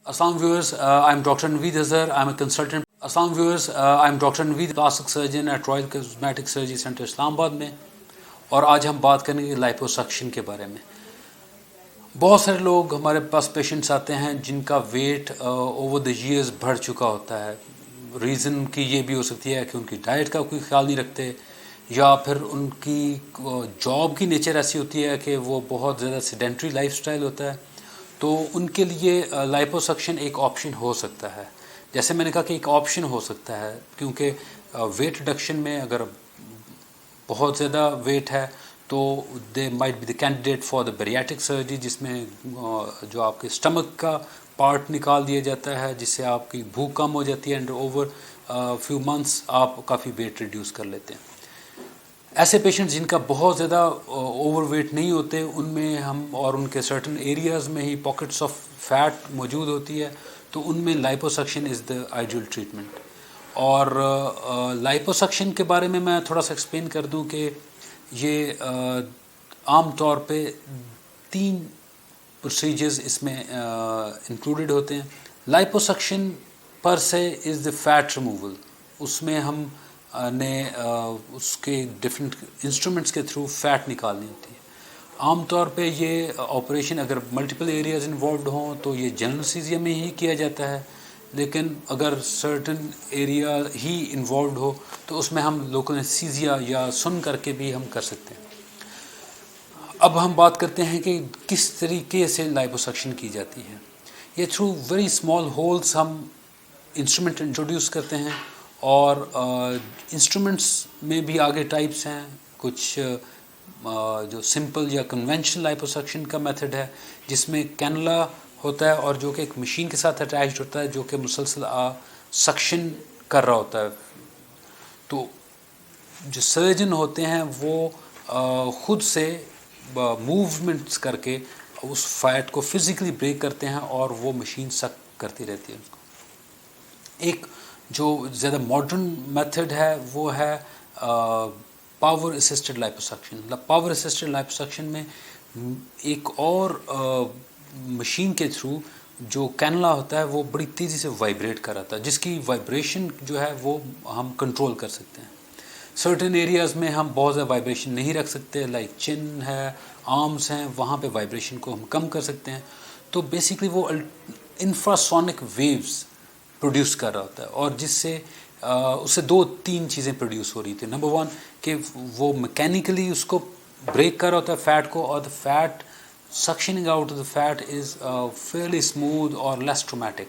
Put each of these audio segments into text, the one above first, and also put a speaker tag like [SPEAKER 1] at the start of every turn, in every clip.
[SPEAKER 1] Assalamu viewers, I'm Dr. Naveed Azhar. I'm a consultant. Assalamu viewers, I'm Dr. Naveed, plastic surgeon at Royal Cosmetic Surgery Center Islamabad में. और आज हम बात करेंगे liposuction के बारे में. बहुत सारे लोग हमारे पास पेशेंट्स आते हैं जिनका वेट ओवर द ईयर्स बढ़ चुका होता है. रीज़न की ये भी हो सकती है कि उनकी डाइट का कोई ख्याल नहीं रखते, या फिर उनकी जॉब की नेचर ऐसी होती है कि वो बहुत ज़्यादा सेडेंट्री लाइफस्टाइल होता है. तो उनके लिए लाइपोसक्शन एक ऑप्शन हो सकता है. जैसे मैंने कहा कि एक ऑप्शन हो सकता है, क्योंकि वेट रिडक्शन में अगर बहुत ज़्यादा वेट है तो they might be the candidate for the bariatric surgery, जिसमें जो आपके स्टमक का पार्ट निकाल दिया जाता है, जिससे आपकी भूख कम हो जाती है एंड ओवर फ्यू मंथ्स आप काफ़ी वेट रिड्यूस कर लेते हैं. ऐसे पेशेंट्स जिनका बहुत ज़्यादा ओवरवेट नहीं होते, उनमें हम और उनके सर्टन एरियाज़ में ही पॉकेट्स ऑफ फैट मौजूद होती है, तो उनमें liposuction is the ideal treatment. और लाइपोसक्शन के बारे में मैं थोड़ा सा एक्सप्लेन कर दूं कि ये आम तौर पे 3 प्रोसीजर्स इसमें इंक्लूडेड होते हैं. लाइपोसक्शन पर से इज़ द फैट रिमूवल. उसमें हम ने उसके डिफरेंट इंस्ट्रूमेंट्स के थ्रू फैट निकालनी होती है. आम तौर पे ये ऑपरेशन अगर मल्टीपल एरियाज़ इन्वॉल्व हों तो ये जनरल एनेस्थीसिया में ही किया जाता है, लेकिन अगर सर्टन एरिया ही इन्वॉल्व हो तो उसमें हम लोकल एनेस्थीसिया या सुन करके भी हम कर सकते हैं. अब हम बात करते हैं कि किस तरीके से लाइपोसक्शन की जाती है. ये थ्रू वेरी स्मॉल होल्स हम इंस्ट्रूमेंट इंट्रोड्यूस करते हैं, और इंस्ट्रूमेंट्स में भी आगे टाइप्स हैं. कुछ जो सिंपल या कन्वेंशनल लाइपोसक्शन का मेथड है, जिसमें कैनुला होता है और जो कि एक मशीन के साथ अटैच्ड होता है, जो कि मुसलसल सक्शन कर रहा होता है. तो जो सर्जन होते हैं वो ख़ुद से मूवमेंट्स करके उस फैट को फिज़िकली ब्रेक करते हैं और वो मशीन सक करती रहती है उसको. एक जो ज़्यादा मॉडर्न मेथड है वो है power assisted liposuction. Power assisted liposuction में एक और मशीन के थ्रू जो कैनुला होता है वो बड़ी तेज़ी से वाइब्रेट कराता है, जिसकी वाइब्रेशन जो है वो हम कंट्रोल कर सकते हैं. सर्टेन एरियाज़ में हम बहुत ज़्यादा वाइब्रेशन नहीं रख सकते, लाइक चिन है, आर्म्स हैं, वहाँ पे वाइब्रेशन को हम कम कर सकते हैं. तो बेसिकली वो इंफ्रासोनिक वेव्स प्रोड्यूस कर रहा होता है, और जिससे उससे 2-3 चीज़ें प्रोड्यूस हो रही थी. नंबर 1 कि वो मैकेनिकली उसको ब्रेक कर रहा होता है फैट को, और the fat suctioning out of the fat is Fairlie smooth और लेस ट्रोमैटिक.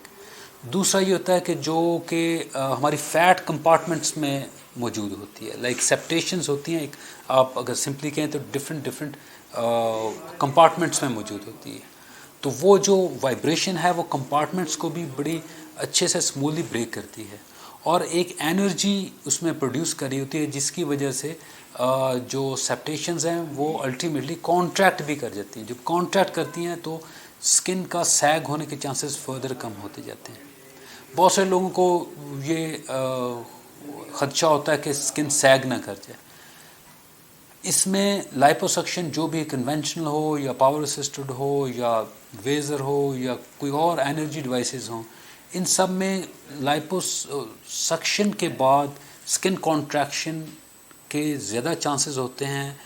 [SPEAKER 1] दूसरा ये होता है कि जो कि हमारी फैट कंपार्टमेंट्स में मौजूद होती है, लाइक सेप्टेशंस होती हैं. एक आप अगर सिंपली कहें तो डिफरेंट कंपार्टमेंट्स में मौजूद होती है. तो वो जो वाइब्रेशन है वो कंपार्टमेंट्स को भी बड़ी अच्छे से स्मूथली ब्रेक करती है, और एक एनर्जी उसमें प्रोड्यूस कर रही होती है, जिसकी वजह से जो सेप्टेशंस हैं वो अल्टीमेटली कॉन्ट्रैक्ट भी कर जाती हैं. जब कॉन्ट्रैक्ट करती हैं तो स्किन का सैग होने के चांसेस फर्दर कम होते जाते हैं. बहुत सारे लोगों को ये ख़दशा होता है कि स्किन सैग ना कर जाए. इसमें लाइपोसक्शन जो भी कन्वेंशनल हो या पावर असिस्टेड हो या वेज़र हो या कोई और एनर्जी डिवाइसेस हों, इन सब में लाइपोसक्शन के बाद स्किन कॉन्ट्रैक्शन के ज़्यादा चांसेस होते हैं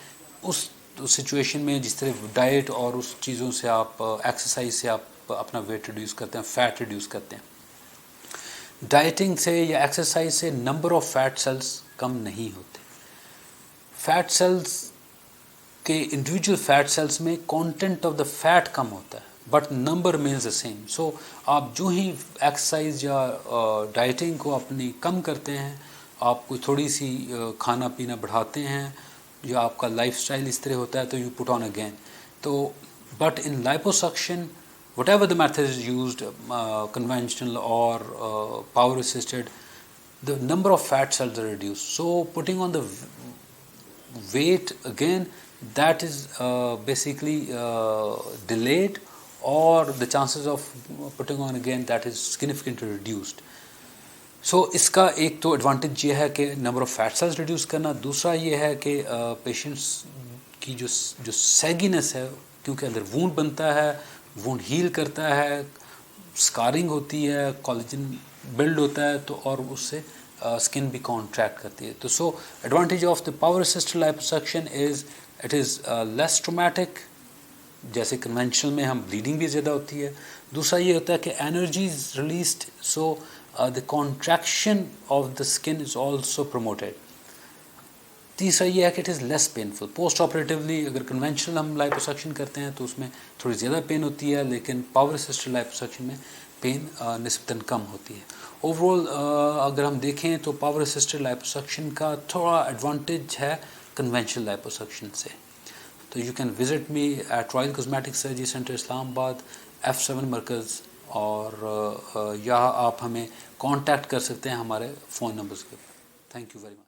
[SPEAKER 1] उस सिचुएशन में जिस तरह डाइट और उस चीज़ों से आप एक्सरसाइज से आप अपना वेट रिड्यूस करते हैं, फैट रिड्यूस करते हैं. डाइटिंग से या एक्सरसाइज से नंबर ऑफ़ फैट सेल्स कम नहीं होते. फैट सेल्स के इंडिविजुअल फैट सेल्स में कंटेंट ऑफ द फैट कम होता है, but number means the same. So आप जो ही एक्सरसाइज या डाइटिंग को अपनी कम करते हैं, आप कोई थोड़ी सी खाना पीना बढ़ाते हैं, या आपका लाइफस्टाइल इस तरह होता है, तो यू पुट ऑन अगेन. तो but in liposuction whatever the method is used, conventional or power assisted, the number of fat cells are reduced. So putting on the weight again, that is basically delayed, or the chances of putting on again, that is significantly reduced. So इसका एक तो advantage ये है कि number of fat sales reduce करना. दूसरा ये है कि पेशेंट्स की जो सैगीनेस है, क्योंकि अगर वूंड बनता है, वूंड हील करता है, اسکارنگ ہوتی ہے, کولیجن بلڈ ہوتا ہے, تو اور اس سے اسکن بھی کانٹریکٹ کرتی ہے. تو so advantage of the power assisted liposuction is it is less traumatic. جیسے کنونشنل میں ہم بلیڈنگ بھی زیادہ ہوتی ہے. دوسرا یہ ہوتا ہے کہ energy is released, so the contraction of the skin is also promoted. تیسرا یہ ہے کہ it is less painful. Post operatively اگر کنونشنل ہم لائپوسکشن کرتے ہیں تو اس میں تھوڑی زیادہ پین ہوتی ہے, لیکن پاور اسسٹڈ لائپوسکشن میں پین نسبتاً کم ہوتی ہے. اوور آل اگر ہم دیکھیں تو پاور اسسٹڈ لائپوسکشن کا تھوڑا ایڈوانٹیج ہے کنونشنل لائپوسکشن سے. تو you can visit me at Royal Cosmetic Surgery Centre Islamabad F7 مرکز, اور یہاں آپ ہمیں کانٹیکٹ کر سکتے ہیں ہمارے فون نمبرز کے. Thank you very much.